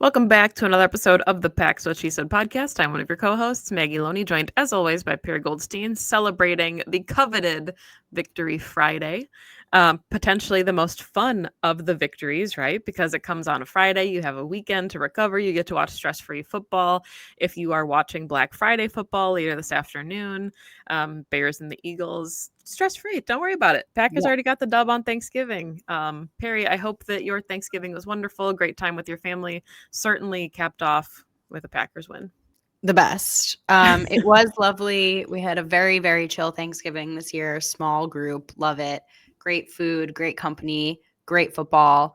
Welcome back to another episode of the Pax What She Said podcast. I'm one of your co-hosts, Maggie Loney, joined as always by Perry Goldstein, celebrating the coveted Victory Friday. Potentially the most fun of the victories, right? Because it comes on a Friday. You have a weekend to recover. You get to watch stress-free football. If you are watching Black Friday football later this afternoon, Bears and the Eagles, stress-free. Don't worry about it. Packers already got the dub on Thanksgiving. Perry, I hope that your Thanksgiving was wonderful. Great time with your family. Certainly capped off with a Packers win. The best. It was lovely. We had a very, very chill Thanksgiving this year. Small group. Love it. Great food, great company, great football.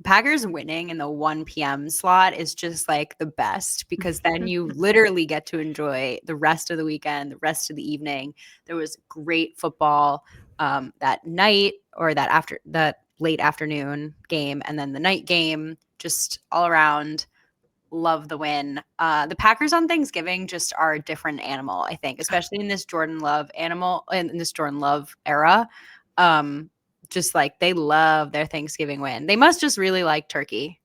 Packers winning in the 1 p.m. slot is just like the best because then you literally get to enjoy the rest of the weekend, the rest of the evening. There was great football that night or that late afternoon game, and then the night game, just all around. Love the win. The Packers on Thanksgiving just are a different animal, I think, especially in this Jordan Love era. Just like they love their Thanksgiving win. They must just really like turkey.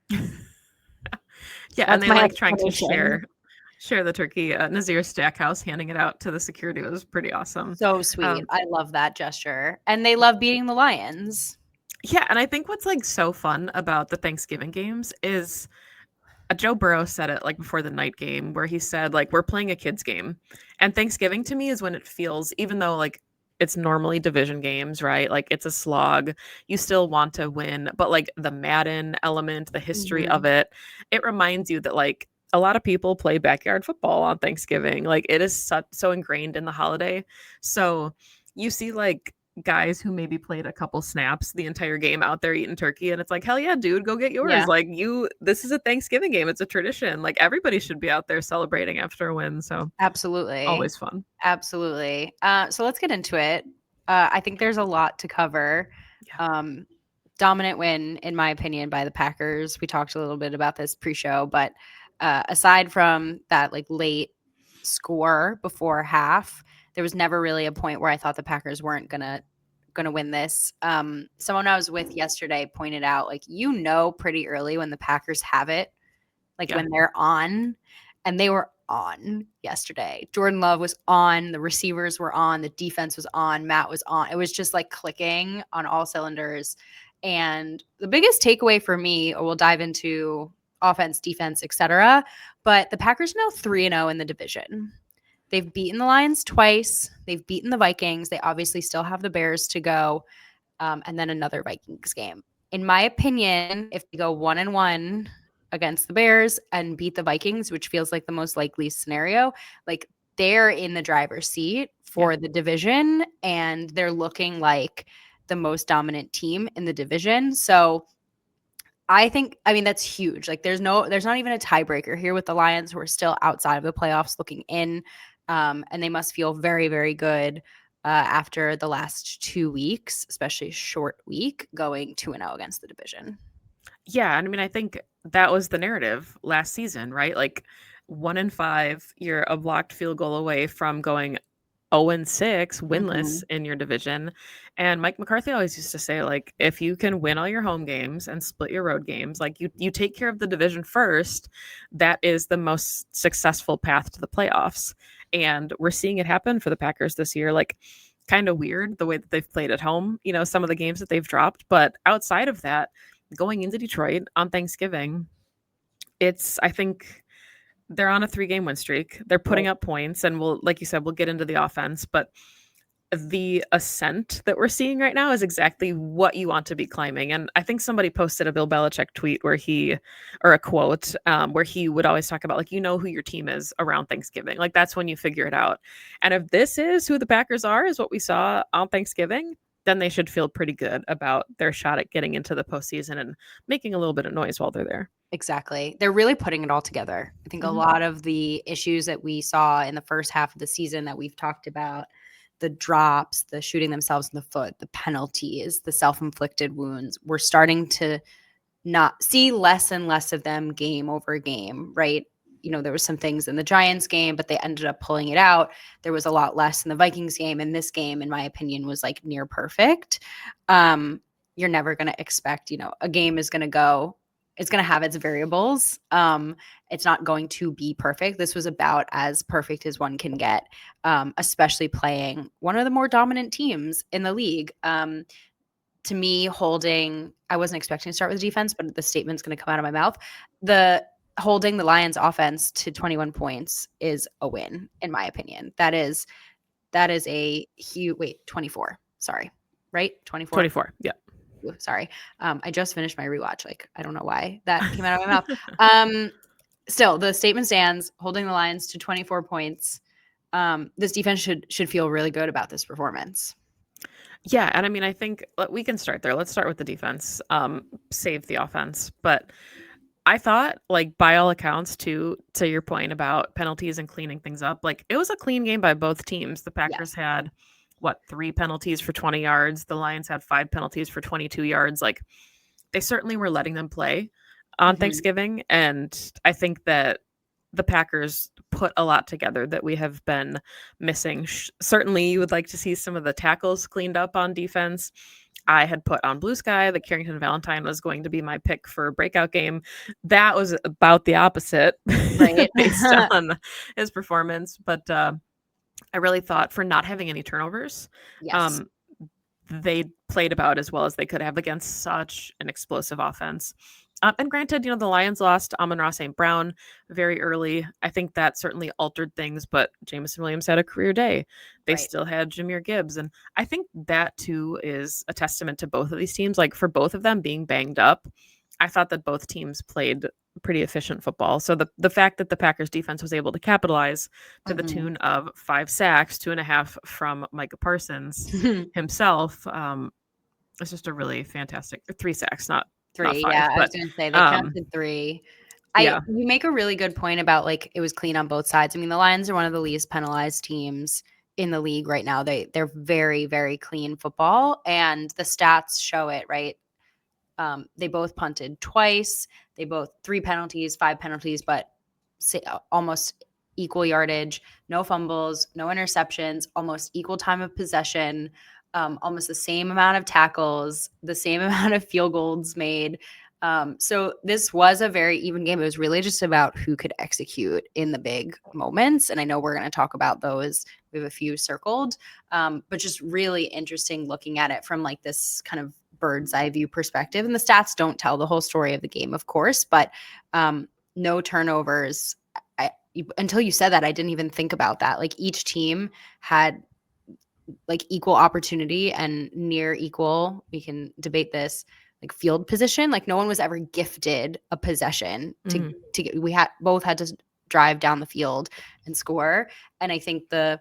Yeah, and they like trying to share the turkey. Nazir Stackhouse handing it out to the security was pretty awesome. So sweet. I love that gesture. And they love beating the Lions. Yeah, and I think what's like so fun about the Thanksgiving games is Joe Burrow said it like before the night game where he said like we're playing a kids game. And Thanksgiving to me is when it feels, even though like it's normally division games, right? Like it's a slog. You still want to win, but like the Madden element, the history of it reminds you that like a lot of people play backyard football on Thanksgiving. Like it is so ingrained in the holiday. So you see like guys who maybe played a couple snaps the entire game out there eating turkey, and it's like, hell yeah, dude, go get yours. Like this is a Thanksgiving game. It's a tradition. Like everybody should be out there celebrating after a win. So absolutely, always fun. Absolutely. So let's get into it. I think there's a lot to cover. Dominant win, in my opinion, by the Packers. We talked a little bit about this pre-show, but aside from that like late score before half, there was never really a point where I thought the Packers weren't gonna win this. Someone I was with yesterday pointed out, like, pretty early when the Packers have it, like when they're on, and they were on yesterday. Jordan Love was on, the receivers were on, the defense was on, Matt was on. It was just like clicking on all cylinders. And the biggest takeaway for me, or we'll dive into offense, defense, etc., but the Packers are now 3-0 in the division. They've beaten the Lions twice. They've beaten the Vikings. They obviously still have the Bears to go, and then another Vikings game. In my opinion, if they go 1-1 against the Bears and beat the Vikings, which feels like the most likely scenario, like they're in the driver's seat for the division, and they're looking like the most dominant team in the division. So I mean, that's huge. Like there's not even a tiebreaker here with the Lions, who are still outside of the playoffs looking in. And they must feel very, very good after the last 2 weeks, especially a short week, going 2-0 against the division. Yeah, and I mean, I think that was the narrative last season, right? Like 1-5, you're a blocked field goal away from going 0-6, winless in your division. And Mike McCarthy always used to say, like, if you can win all your home games and split your road games, like you take care of the division first, that is the most successful path to the playoffs. And we're seeing it happen for the Packers this year. Like, kind of weird the way that they've played at home, some of the games that they've dropped. But outside of that, going into Detroit on Thanksgiving, I think they're on a 3-game win streak. They're putting up points, and like you said, we'll get into the offense, but the ascent that we're seeing right now is exactly what you want to be climbing. And I think somebody posted a Bill Belichick tweet or a quote where he would always talk about, like, who your team is around Thanksgiving. Like, that's when you figure it out. And if this is who the Packers are, is what we saw on Thanksgiving, then they should feel pretty good about their shot at getting into the postseason and making a little bit of noise while they're there. Exactly. They're really putting it all together. I think a lot of the issues that we saw in the first half of the season that we've talked about, the drops, the shooting themselves in the foot, the penalties, the self-inflicted wounds, we're starting to not see less and less of them game over game, right? There was some things in the Giants game, but they ended up pulling it out. There was a lot less in the Vikings game, and this game, in my opinion, was like near perfect. You're never going to expect, a game is going to go it's going to have its variables. It's not going to be perfect. This was about as perfect as one can get, especially playing one of the more dominant teams in the league. To me, I wasn't expecting to start with defense, but the statement's going to come out of my mouth. Holding the Lions offense to 21 points is a win, in my opinion. That is a huge, 24. Sorry, right? 24. 24. Yeah. Sorry. I just finished my rewatch. Like, I don't know why that came out of my mouth. Still, the statement stands, holding the Lions to 24 points. This defense should feel really good about this performance. Yeah, and I mean, I think we can start there. Let's start with the defense. Save the offense, but I thought, like, by all accounts, to your point about penalties and cleaning things up, like, it was a clean game by both teams. The Packers had 3 penalties for 20 yards. The Lions had 5 penalties for 22 yards. Like, they certainly were letting them play on Thanksgiving, and I think that the Packers put a lot together that we have been missing. Certainly, you would like to see some of the tackles cleaned up on defense. I had put on Blue Sky that Carrington Valentine was going to be my pick for a breakout game. That was about the opposite, right? Based on his performance. But I really thought, for not having any turnovers, yes. They played about as well as they could have against such an explosive offense. And granted, the Lions lost Amon-Ra St. Brown very early. I think that certainly altered things, but Jameson Williams had a career day. They still had Jahmyr Gibbs. And I think that, too, is a testament to both of these teams. Like, for both of them being banged up, I thought that both teams played pretty efficient football. So the fact that the Packers defense was able to capitalize to the tune of 5 sacks, 2.5 from Micah Parsons himself, it's just a really fantastic 3 sacks, not 3. not 5, Yeah, but, I was going to say they counted 3. You make a really good point about, like, it was clean on both sides. I mean, the Lions are one of the least penalized teams in the league right now. They're very, very clean football, and the stats show it, right? They both punted twice. They both 3 penalties, 5 penalties, but almost equal yardage, no fumbles, no interceptions, almost equal time of possession, almost the same amount of tackles, the same amount of field goals made. So this was a very even game. It was really just about who could execute in the big moments. And I know we're going to talk about those. We have a few circled, but just really interesting looking at it from, like, this kind of bird's eye view perspective. And the stats don't tell the whole story of the game, of course, but no turnovers. Until you said that, I didn't even think about that. Like, each team had, like, equal opportunity and near equal, we can debate this, like, field position. Like, no one was ever gifted a possession to get. Both had to drive down the field and score. And I think the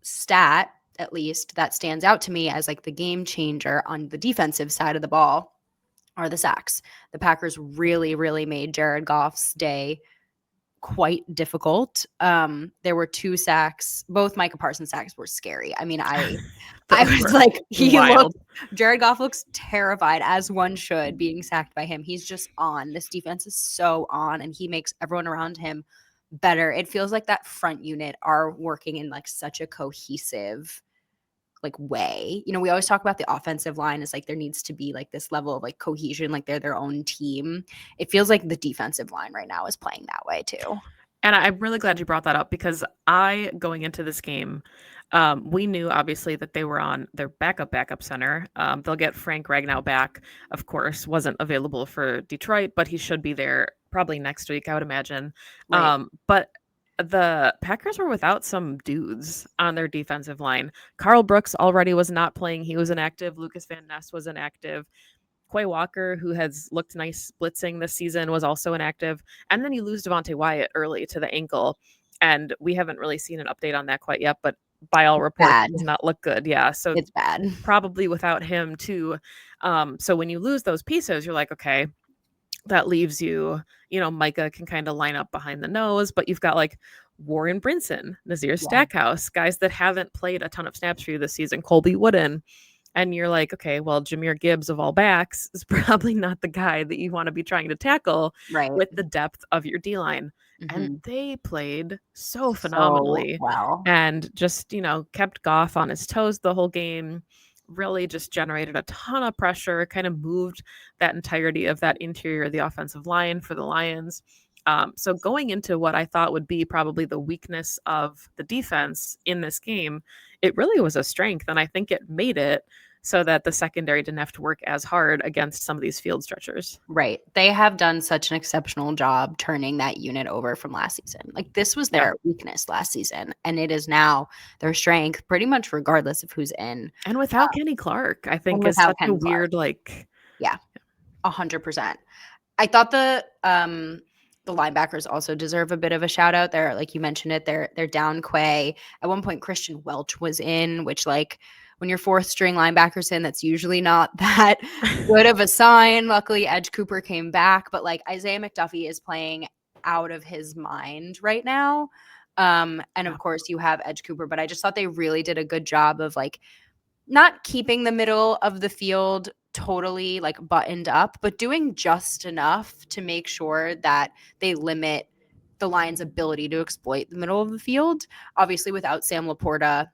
stat, at least, that stands out to me as, like, the game changer on the defensive side of the ball are the sacks. The Packers really, really made Jared Goff's day quite difficult. There were 2 sacks. Both Micah Parsons sacks were scary. I mean, I was like, Jared Goff looks terrified, as one should, being sacked by him. He's just on. This defense is so on, and he makes everyone around him better. It feels like that front unit are working in, like, such a cohesive, like, way. We always talk about the offensive line as, like, there needs to be, like, this level of, like, cohesion, like they're their own team. It feels like the defensive line right now is playing that way too. And I'm really glad you brought that up, because going into this game, we knew obviously that they were on their backup center. They'll get Frank Ragnow back, of course, wasn't available for Detroit, but he should be there probably next week, I would imagine. Right. But the Packers were without some dudes on their defensive line. Carl Brooks already was not playing. He was inactive. Lucas Van Ness was inactive. Quay Walker, who has looked nice blitzing this season, was also inactive. And then you lose Devontae Wyatt early to the ankle. And we haven't really seen an update on that quite yet, but by all reports, it does not look good. Yeah. So it's bad. Probably without him too. So when you lose those pieces, you're like, okay, that leaves you, Micah can kind of line up behind the nose, but you've got, like, Warren Brinson, Nazir Stackhouse, guys that haven't played a ton of snaps for you this season, Colby Wooden. And you're like, okay, well, Jahmyr Gibbs of all backs is probably not the guy that you want to be trying to tackle with the depth of your D-line. And they played so phenomenally. So well. And just, kept Goff on his toes the whole game. really just generated a ton of pressure, kind of moved that entirety of that interior of the offensive line for the Lions. So going into what I thought would be probably the weakness of the defense in this game, it really was a strength. And I think it made it so that the secondary didn't have to work as hard against some of these field stretchers. Right. They have done such an exceptional job turning that unit over from last season. Like this was Yeah. their weakness last season, and it is now their strength, pretty much regardless of who's in. And without Kenny Clark, I And think is without such a Ken Clark. weird, like, Yeah, 100%. I thought the linebackers also deserve a bit of a shout out. They're, like you mentioned it, they're down Quay. At one point, Christian Welch was in, which, like, when your fourth string linebacker's in, that's usually not that good of a sign. Luckily, Edge Cooper came back, but like Isaiah McDuffie is playing out of his mind right now. And of course, you have Edge Cooper, but I just thought they really did a good job of like not keeping the middle of the field totally like buttoned up, but doing just enough to make sure that they limit the Lions' ability to exploit the middle of the field. Obviously, without Sam Laporta,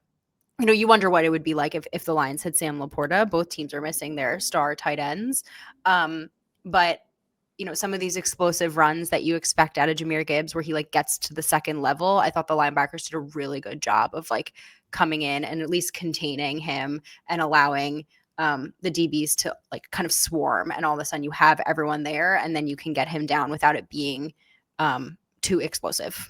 you wonder what it would be like if the Lions had Sam Laporta. Both teams are missing their star tight ends. But some of these explosive runs that you expect out of Jahmyr Gibbs where he like gets to the second level, I thought the linebackers did a really good job of like coming in and at least containing him and allowing the DBs to like kind of swarm, and all of a sudden you have everyone there and then you can get him down without it being too explosive.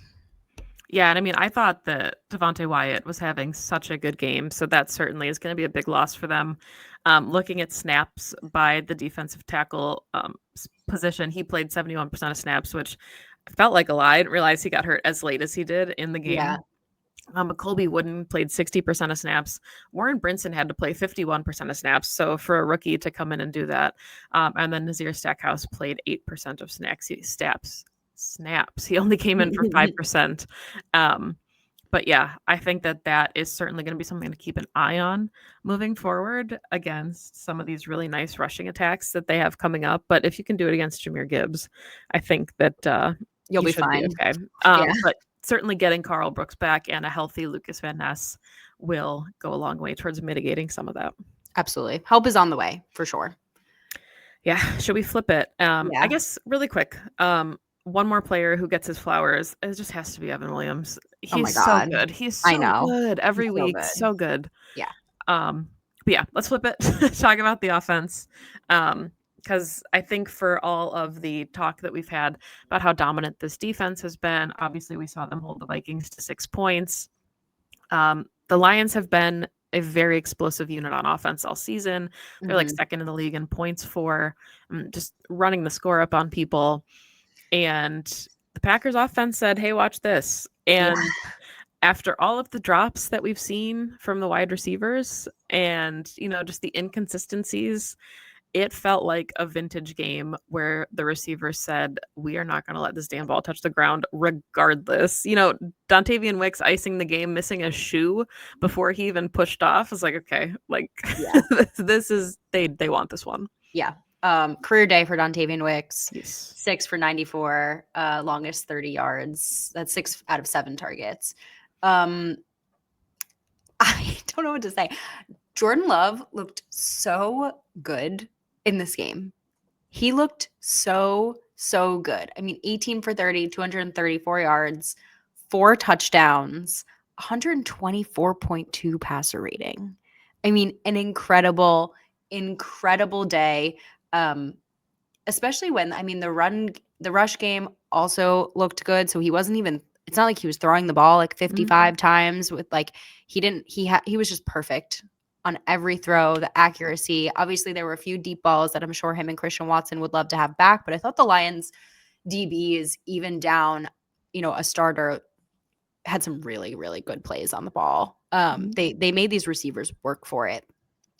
Yeah, and I mean, I thought that Devonte Wyatt was having such a good game, so that certainly is going to be a big loss for them. Looking at snaps by the defensive tackle position, he played 71% of snaps, which felt like a lie. I didn't realize he got hurt as late as he did in the game. Yeah. Colby Wooden played 60% of snaps. Warren Brinson had to play 51% of snaps. So for a rookie to come in and do that, and then Nazir Stackhouse played 8% of snaps. He only came in for 5%. But yeah, I think that is certainly going to be something to keep an eye on moving forward against some of these really nice rushing attacks that they have coming up. But if you can do it against Jahmyr Gibbs, I think that You'll be should fine. okay. Yeah. But certainly getting Carl Brooks back and a healthy Lucas Van Ness will go a long way towards mitigating some of that. Absolutely. Help is on the way for sure. Yeah. Should we flip it? I guess really quick. One more player who gets his flowers. It just has to be Evan Williams. He's so good. He's so good every week. So good. Yeah. But yeah, let's flip it. Talk about the offense. Because I think for all of the talk that we've had about how dominant this defense has been, obviously we saw them hold the Vikings to 6 points. The Lions have been a very explosive unit on offense all season. They're like second in the league in points for just running the score up on people. And the Packers offense said, hey, watch this. And after all of the drops that we've seen from the wide receivers and, just the inconsistencies, it felt like a vintage game where the receivers said, we are not going to let this damn ball touch the ground regardless. Dontavian Wicks icing the game, missing a shoe before he even pushed off. I was like, okay, like this is, they want this one. Yeah. Career day for Dontavian Wicks. Yes. 6 for 94, longest 30 yards. That's 6 out of 7 targets. I don't know what to say. Jordan Love looked so good in this game. He looked so good. I mean, 18 for 30, 234 yards, 4 touchdowns, 124.2 passer rating. I mean, an incredible day. Especially when, the rush game also looked good. So he wasn't even, it's not like he was throwing the ball like 55 times with like, he was just perfect on every throw, the accuracy. Obviously there were a few deep balls that I'm sure him and Christian Watson would love to have back, but I thought the Lions DBs, even down, a starter, had some really, really good plays on the ball. They made these receivers work for it.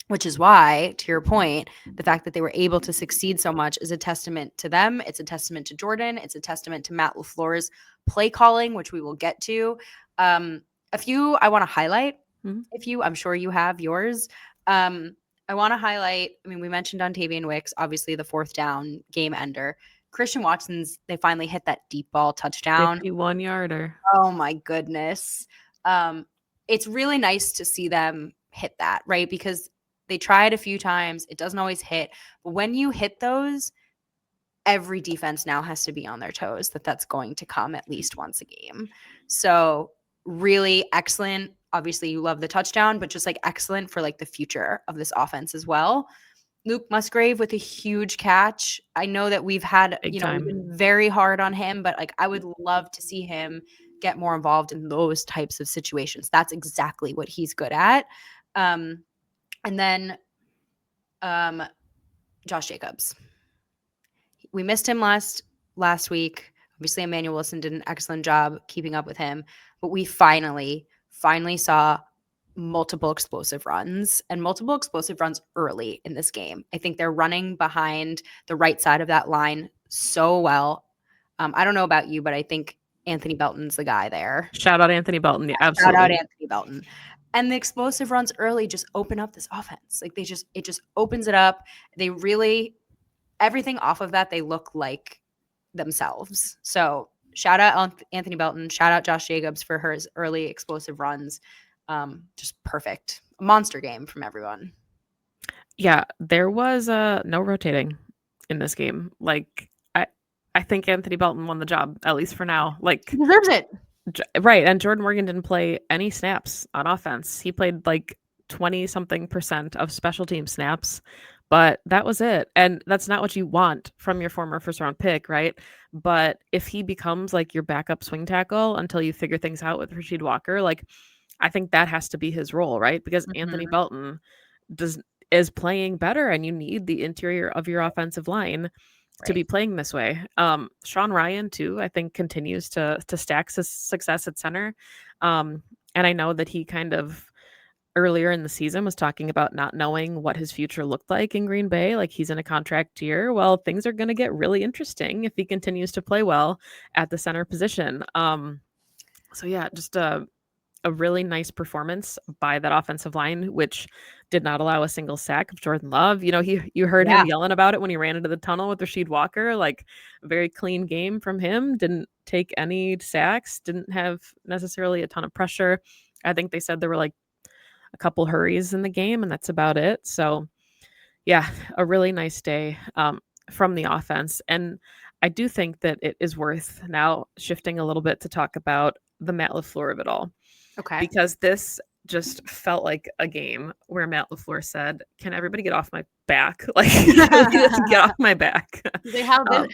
Which is why, to your point, the fact that they were able to succeed so much is a testament to them. It's a testament to Jordan. It's a testament to Matt LaFleur's play calling, which we will get to. A few I want to highlight. I'm sure you have yours. I want to highlight, we mentioned Dontavian Wicks, obviously the 4th down game ender. Christian Watson's, they finally hit that deep ball touchdown. 51-yarder. Oh my goodness. It's really nice to see them hit that, right? Because They try it a few times. It doesn't always hit. But when you hit those, every defense now has to be on their toes that that's going to come at least once a game. So really excellent. Obviously, you love the touchdown, but just like excellent for like the future of this offense as well. Luke Musgrave with a huge catch. I know that we've had, Big we've time. been very hard on him, but like I would love to see him get more involved in those types of situations. That's exactly what he's good at. And then Josh Jacobs. We missed him last week. Obviously, Emmanuel Wilson did an excellent job keeping up with him, but we finally saw multiple explosive runs early in this game. I think they're running behind the right side of that line so well. I don't know about you, but I think Anthony Belton's the guy there. Shout out Anthony Belton. Yeah, Shout out absolutely. Anthony Belton. And the explosive runs early just open up this offense. Like it just opens it up. They really, everything off of that, they look like themselves. So shout out Anthony Belton. Shout out Josh Jacobs for his early explosive runs. Just perfect. A monster game from everyone. Yeah, there was no rotating in this game. Like I think Anthony Belton won the job, at least for now. Like He deserves it. Right, and Jordan Morgan didn't play any snaps on offense. He played like 20 something percent of special team snaps, but that was it. And that's not what you want from your former first round pick, right? But if he becomes like your backup swing tackle until you figure things out with Rasheed Walker, like I think that has to be his role, right? Because Anthony Belton does is playing better and you need the interior of your offensive line to be playing this way. Sean Ryan too, I think continues to stack his success at center. And I know that he kind of earlier in the season was talking about not knowing what his future looked like in Green Bay. Like he's in a contract year. Well, things are going to get really interesting if he continues to play well at the center position. So yeah, just a really nice performance by that offensive line, which did not allow a single sack of Jordan Love. You know, you heard him yelling about it when he ran into the tunnel with Rasheed Walker. Like a very clean game from him. Didn't take any sacks. Didn't have necessarily a ton of pressure. I think they said there were like a couple hurries in the game, and that's about it. So, yeah, a really nice day from the offense. And I do think that it is worth now shifting a little bit to talk about the Matt LaFleur of it all. Okay. Because this just felt like a game where Matt LaFleur said, "Can everybody get off my back? Like, get off my back."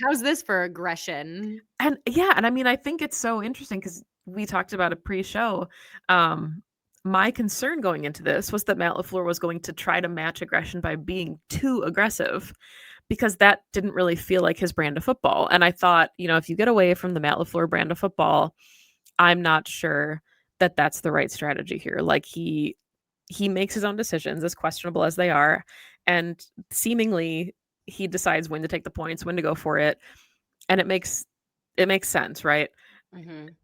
How's this for aggression? And yeah, and I mean, I think it's so interesting because we talked about it pre-show. My concern going into this was that Matt LaFleur was going to try to match aggression by being too aggressive because that didn't really feel like his brand of football. And I thought, you know, if you get away from the Matt LaFleur brand of football, I'm not sure that that's the right strategy here. Like he makes his own decisions, as questionable as they are, and seemingly he decides when to take the points, when to go for it, and it makes sense, right?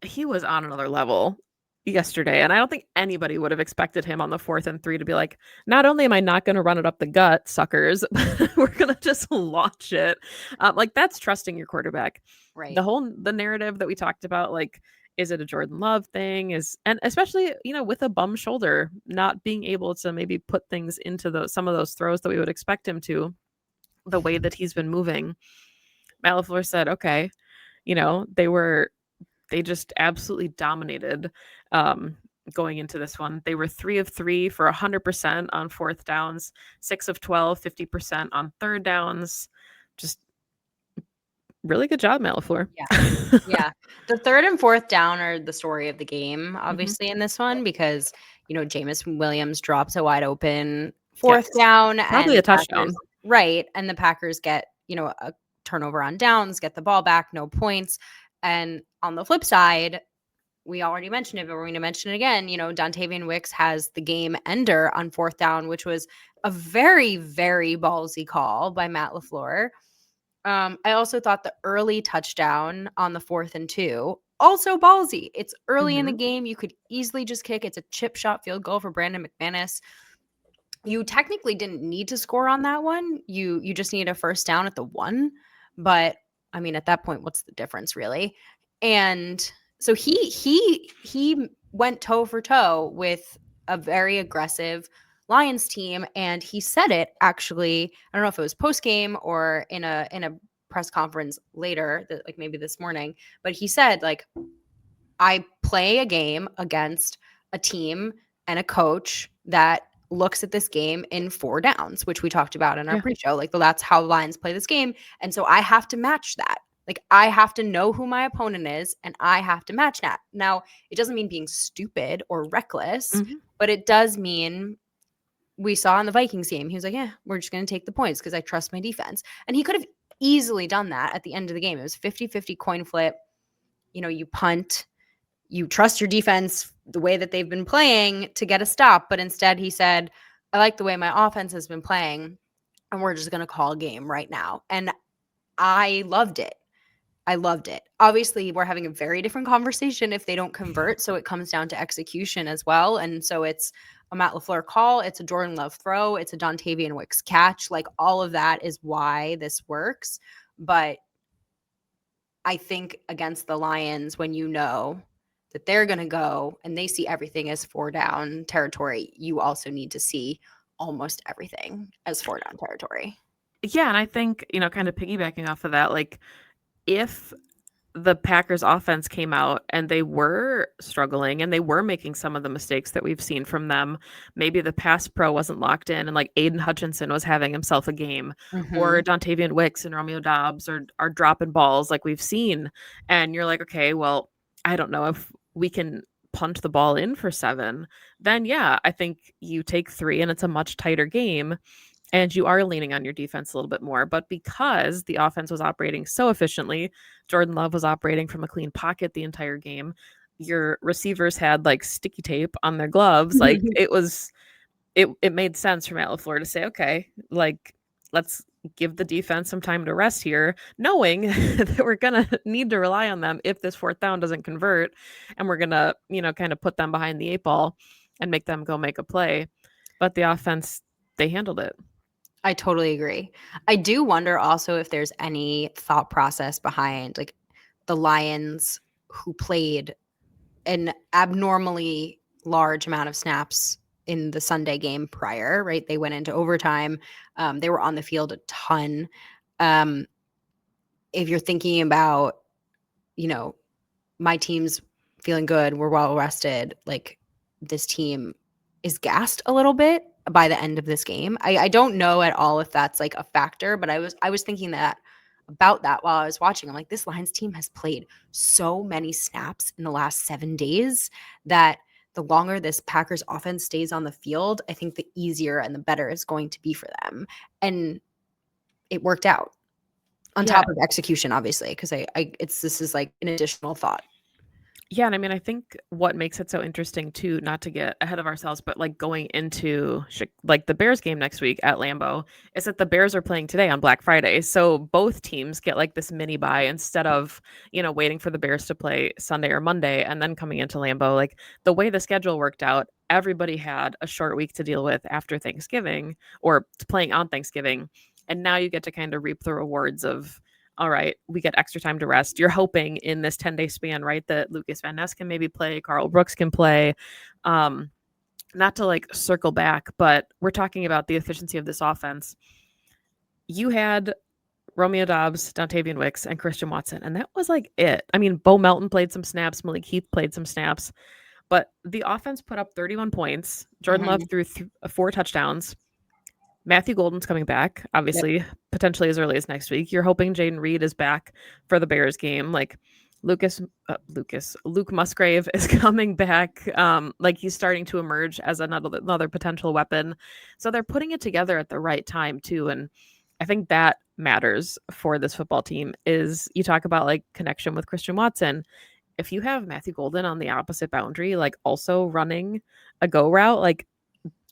He was on another level yesterday, and I don't think anybody would have expected him on the 4th and 3 to be like, not only am I not going to run it up the gut, suckers, we're going to just launch it. Like that's trusting your quarterback. Right. The narrative that we talked about, like, is it a Jordan Love thing? And especially, you know, with a bum shoulder, not being able to maybe put things into some of those throws that we would expect him to, the way that he's been moving. Matt LaFleur said, okay, you know, they just absolutely dominated going into this one. They were 3 of 3 for 100% on 4th downs, 6 of 12, 50% on 3rd downs. Just really good job, Matt LaFleur. Yeah. The 3rd and 4th down are the story of the game, obviously, in this one, because, you know, Jameson Williams drops a wide open 4th down. Probably a touchdown. Right. And the Packers get, you know, a turnover on downs, get the ball back, no points. And on the flip side, we already mentioned it, but we're going to mention it again. You know, Dontavian Wicks has the game ender on 4th down, which was a very, very ballsy call by Matt LaFleur. I also thought the early touchdown on the 4th and 2, also ballsy. It's early in the game. You could easily just kick. It's a chip shot field goal for Brandon McManus. You technically didn't need to score on that one. You just need a 1st down at the 1. But I mean, at that point, what's the difference really? And so he went toe for toe with a very aggressive Lions team, and he said it actually. I don't know if it was post game or in a press conference later, like maybe this morning, but he said like, I play a game against a team and a coach that looks at this game in 4 downs, which we talked about in our Yeah. pre-show. Like that's how Lions play this game, and so I have to match that. Like I have to know who my opponent is, and I have to match that. Now, it doesn't mean being stupid or reckless, but it does mean we saw in the Vikings game. He was like, "Yeah, we're just going to take the points because I trust my defense." And he could have easily done that at the end of the game. It was 50-50 coin flip. You punt, you trust your defense the way that they've been playing to get a stop. But instead, he said, I like the way my offense has been playing, and we're just going to call a game right now. And I loved it. I loved it. Obviously, we're having a very different conversation if they don't convert. So it comes down to execution as well. And so it's a Matt LaFleur call, it's a Jordan Love throw, it's a Dontavian Wicks catch. Like all of that is why this works. But I think against the Lions, when you know that they're going to go and they see everything as 4 down territory, you also need to see almost everything as 4 down territory. Yeah, and I think, kind of piggybacking off of that, like if the Packers offense came out and they were struggling and they were making some of the mistakes that we've seen from them, maybe the pass pro wasn't locked in and like Aiden Hutchinson was having himself a game, or Dontavian Wicks and Romeo Dobbs are dropping balls like we've seen, and you're like, okay, well, I don't know if we can punt the ball in for 7, then yeah, I think you take 3 and it's a much tighter game and you are leaning on your defense a little bit more. But because the offense was operating so efficiently, Jordan Love was operating from a clean pocket the entire game. Your receivers had like sticky tape on their gloves. Like it made sense for Matt LaFleur to say, okay, like let's give the defense some time to rest here, knowing that we're gonna need to rely on them if this 4th down doesn't convert, and we're gonna, kind of put them behind the 8 ball and make them go make a play. But the offense, they handled it. I totally agree. I do wonder also if there's any thought process behind like the Lions who played an abnormally large amount of snaps in the Sunday game prior, right? They went into overtime. They were on the field a ton. If you're thinking about, my team's feeling good, we're well rested, like this team is gassed a little bit by the end of this game. I don't know at all if that's like a factor, but I was thinking that about that while I was watching. I'm like, this Lions team has played so many snaps in the last 7 days that the longer this Packers offense stays on the field, I think the easier and the better it's going to be for them. And it worked out on top of execution, obviously, because this is like an additional thought. Yeah, and I mean, I think what makes it so interesting too, not to get ahead of ourselves, but like going into like the Bears game next week at Lambeau, is that the Bears are playing today on Black Friday. So both teams get like this mini bye instead of, waiting for the Bears to play Sunday or Monday and then coming into Lambeau. Like the way the schedule worked out, everybody had a short week to deal with after Thanksgiving or playing on Thanksgiving. And now you get to kind of reap the rewards of, all right, we get extra time to rest. You're hoping in this 10-day span, right, that Lucas Van Ness can maybe play, Carl Brooks can play. Not to like circle back, but we're talking about the efficiency of this offense. You had Romeo Dobbs, Dontavian Wicks, and Christian Watson, and that was like it. I mean, Bo Melton played some snaps, Malik Heath played some snaps, but the offense put up 31 points. Jordan Love threw 4 touchdowns. Matthew Golden's coming back, obviously, potentially as early as next week. You're hoping Jaden Reed is back for the Bears game. Like Luke Musgrave is coming back. Like he's starting to emerge as another potential weapon. So they're putting it together at the right time too. And I think that matters for this football team. Is you talk about like connection with Christian Watson. If you have Matthew Golden on the opposite boundary, like also running a go route, like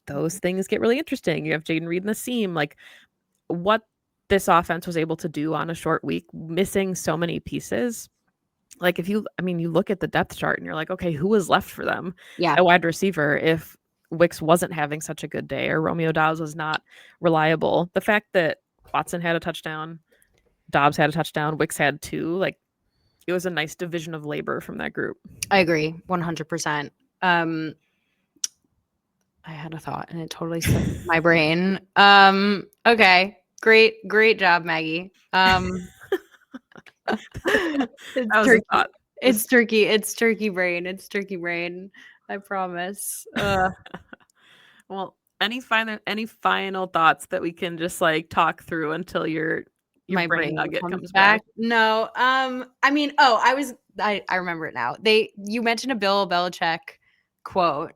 those things get really interesting. You have Jaden Reed in the seam. Like what this offense was able to do on a short week, missing so many pieces. Like you look at the depth chart and you're like, okay, who was left for them? Yeah. A wide receiver if Wicks wasn't having such a good day or Romeo Dobbs was not reliable. The fact that Watson had a touchdown, Dobbs had a touchdown, Wicks had 2, like it was a nice division of labor from that group. I agree 100%. I had a thought and it totally slipped my brain. Okay. Great job, Maggie. It's That was a turkey. thought. Just It's turkey brain. It's turkey brain. I promise. well, any final thoughts that we can just like talk through until your My brain brain nugget comes comes back? back. No. I mean, I remember it now. You mentioned a Bill Belichick quote,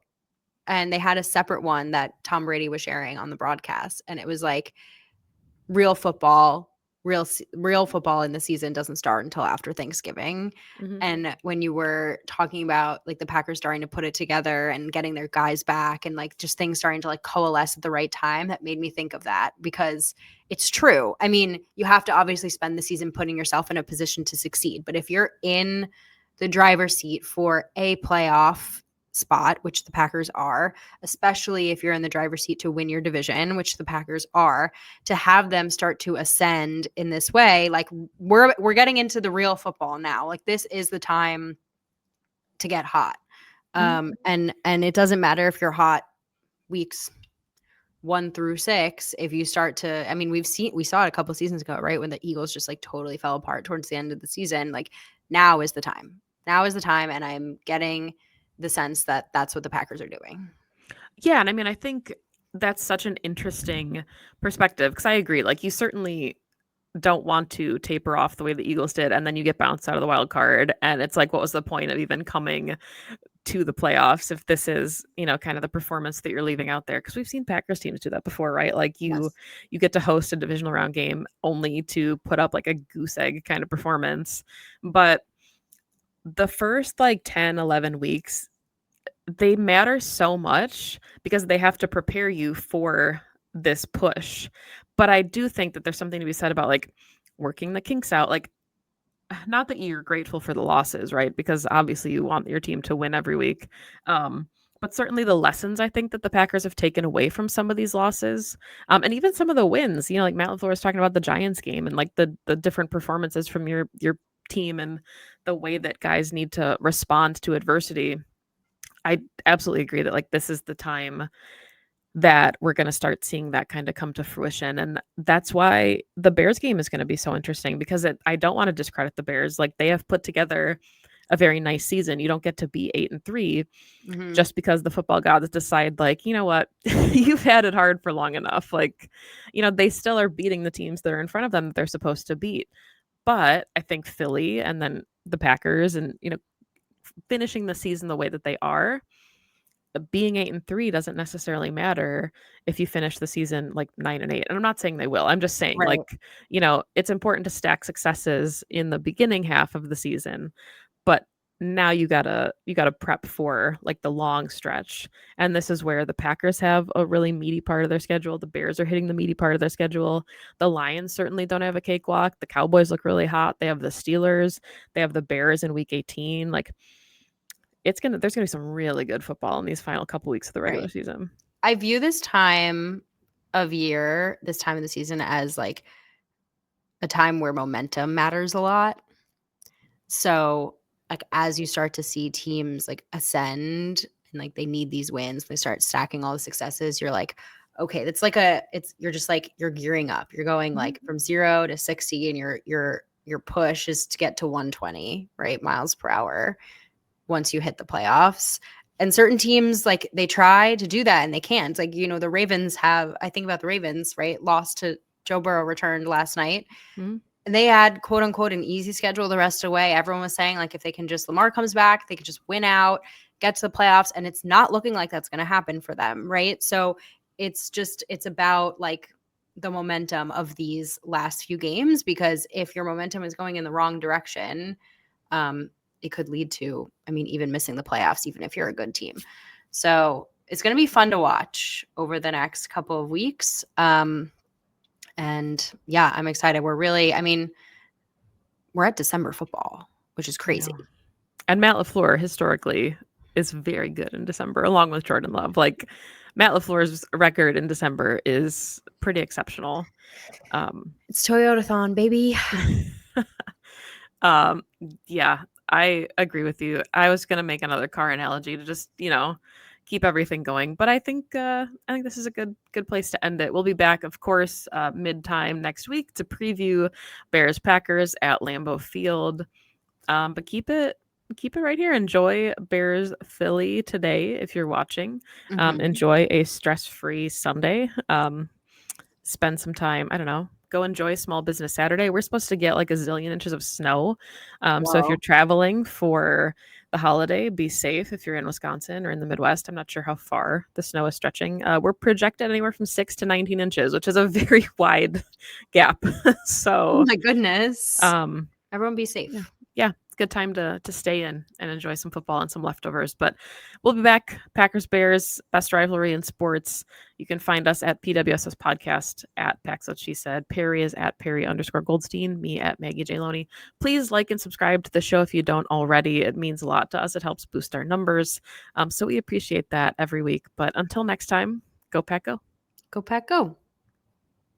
and they had a separate one that Tom Brady was sharing on the broadcast, and it was like, real football, real football in the season doesn't start until after Thanksgiving. Mhm. And when you were talking about like the Packers starting to put it together and getting their guys back and like just things starting to like coalesce at the right time, that made me think of that because it's true. I mean, you have to obviously spend the season putting yourself in a position to succeed. But if you're in the driver's seat for a playoff spot, which the Packers are, especially if you're in the driver's seat to win your division, which the Packers are, to have them start to ascend in this way, like we're getting into the real football now. Like this is the time to get hot. Mhm. And it doesn't matter if you're hot weeks 1 through 6. If you start to, I mean, we saw it a couple seasons ago, right? When the Eagles just like totally fell apart towards the end of the season. Like now is the time. Now is the time. And I'm getting the sense that that's what the Packers are doing. Yeah, and I mean, I think that's such an interesting perspective because I agree. Like, you certainly don't want to taper off the way the Eagles did, and then you get bounced out of the wild card, and it's like, what was the point of even coming to the playoffs if this is, kind of the performance that you're leaving out there? Because we've seen Packers teams do that before, right? Like you Yes. you get to host a divisional round game only to put up like a goose egg kind of performance, but the first like 10, 11 weeks they matter so much because they have to prepare you for this push. But I do think that there's something to be said about like working the kinks out. Like, not that you're grateful for the losses, right? Because obviously you want your team to win every week. But certainly the lessons I think that the Packers have taken away from some of these losses, and even some of the wins. Like Matt LaFleur was talking about the Giants game and like the different performances from your team and the way that guys need to respond to adversity. I absolutely agree that like this is the time that we're going to start seeing that kind of come to fruition, and that's why the Bears game is going to be so interesting because I don't want to discredit the Bears. Like they have put together a very nice season. You don't get to be 8-3 Mm-hmm. just because the football gods decide like, you know what, you've had it hard for long enough. Like, they still are beating the teams that are in front of them that they're supposed to beat. But I think Philly and then the Packers and finishing the season the way that they are, being 8-3 doesn't necessarily matter if you finish the season like 9-8. And I'm not saying they will. I'm just saying Right. like, it's important to stack successes in the beginning half of the season, but now you gotta prep for like the long stretch. And this is where the Packers have a really meaty part of their schedule. The Bears are hitting the meaty part of their schedule. The Lions certainly don't have a cakewalk. The Cowboys look really hot. They have the Steelers. They have the Bears in week 18. Like there's gonna be some really good football in these final couple weeks of the regular Right. season. I view this time of year, this time of the season, as like a time where momentum matters a lot. So, like, as you start to see teams like ascend and like they need these wins, they start stacking all the successes, you're like, okay, you're just like, you're gearing up. You're going Mhm. like from 0 to 60, and your push is to get to 120, right? Miles per hour once you hit the playoffs. And certain teams, like, they try to do that and they can't. Like, the Ravens I think about the Ravens, right? Lost to Joe Burrow, returned last night. Mhm. And they had, quote unquote, an easy schedule the rest of the way. Everyone was saying, like, if they can just, Lamar comes back, they could just win out, get to the playoffs. And it's not looking like that's going to happen for them, right? So it's about like the momentum of these last few games, because if your momentum is going in the wrong direction, um, it could lead to, I mean, even missing the playoffs, even if you're a good team. So it's going to be fun to watch over the next couple of weeks. And yeah, I'm excited. I mean, we're at December football, which is I know. crazy. And Matt LaFleur historically is very good in December, along with Jordan Love. Like Matt LaFleur's record in December is pretty exceptional. Um, It's Toyotathon, baby. um, yeah, I agree with you. I was gonna make another car analogy to just, keep everything going. But I think this is a good place to end it. We'll be back, of course, mid-time next week to preview Bears Packers at Lambeau Field. But keep it right here. Enjoy Bears Philly today if you're watching. Enjoy a stress-free Sunday. Spend some time, I don't know, go enjoy Small Business Saturday. We're supposed to get like a zillion inches of snow. So if you're traveling for the holiday, be safe if you're in Wisconsin or in the Midwest. I'm not sure how far the snow is stretching. We're projected anywhere from 6 to 19 inches, which is a very wide gap. So, oh my goodness. Everyone be safe. Yeah, good time to stay in and enjoy some football and some leftovers. But we'll be back. Packers Bears, best rivalry in sports. You can find us at PWSS Podcast at Pax What She Said. Perry is at Perry_Goldstein. Me at Maggie J. Loney. Please like and subscribe to the show if you don't already. It means a lot to us. It helps boost our numbers. So we appreciate that every week. But until next time, go Pack Go. Go Pack Go.